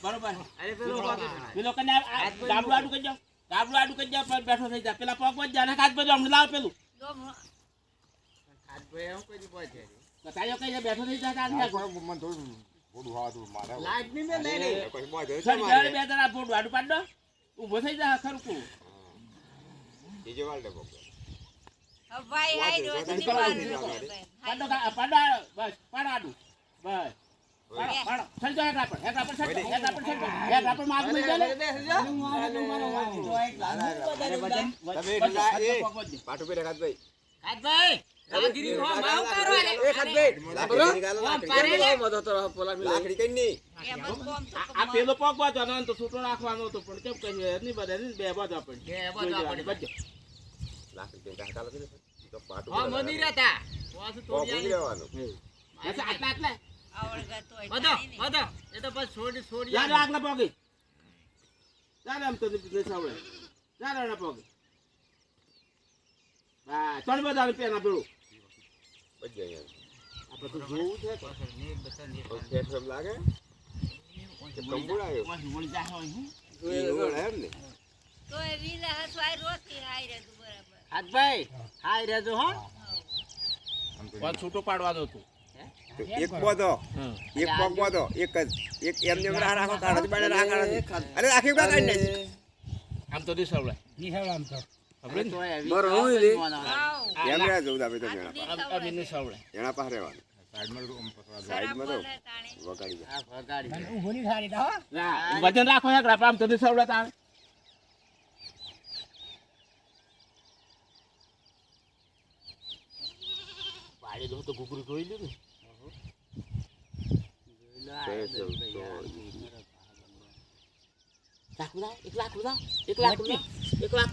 બરોબર. પેલો કને ગાબડું આડું કરી જાઓ. ગાબડું આડું કરી જાઓ પણ બેઠો થઈ જા. પેલા પગ વચ જા ને કાચ બધું હમણાં લાવ પેલું. બતાયો કઈ બેઠો થઈ જા કાચ મને થોડું થોડું હાથું મારે લાઈટ ની મે લઈ રે પછી બોય છે સર ગાડી બે જણા ફોડ આડું પાડ દો. ઊભો થઈ જા ખરું કો. બીજે વાળે બોક ભાઈ આઈ રોજ ની પાડો પાડો બસ પાડ આડું બસ પાડો ચલ જા હેઠા પર હેઠા પર હેઠા પર માર મળી જાય પાટુ પે રખાત ભાઈ ભાઈ રાગીરી નો માવ કરો રે એક હાથ ભાઈ લાકડી કઈ ની આ પેલો પગ બાજવાનો તો છૂટો રાખવાનો હતો પણ કેમ કહે નહીં બધે બે બાજુ આપણે કે બધો આપણે બજો લાકડી કઈ કાકા લખી તો પાટુ હા મની રહેતા વાસ તોડી રહેવાનું આટલા આટલા આવડગા તોય બધો એ તો બસ છોડી યાર આગલા પગે ચાલ આમ તો સાવડે ચાલ આના પગે હા ચડ બધા પેના પેલું બજ્જે યાર આપણે તો જોવું છે તો ફેર સમ લાગે કે કંબુડાયો વળી જા હોય હું જોડે એમ ને તોય રીલા હસવાય રોતી હાઈ રે તું બરાબર હાથભાઈ હાય રેજો હો પણ છૂટો પાડવાનો હતું એક બોધો એક પગ બોધો એક જ એક એમને રાહ રાખો કાઢો બાડે રાહ કાઢો અરે આખી કા કાઢી નાખી આમ તો નહીં સાવડે આમ તો બરો હોય રે આવ એમ રે જઉં દાબે તો મેણા આમ નહીં સાવડે એના પાસે રહેવાનું સાઈડમાં તો વગાડી જાય આ વગાડી ઊભો ની ખાલી તો હો ના વજન રાખો હે ગ્રાફ આમ તો નહીં સાવડે તાણ પાડી દો તો કુકરી જોઈ લીધું લાખ એક લાખ એક લાખ એક લાખ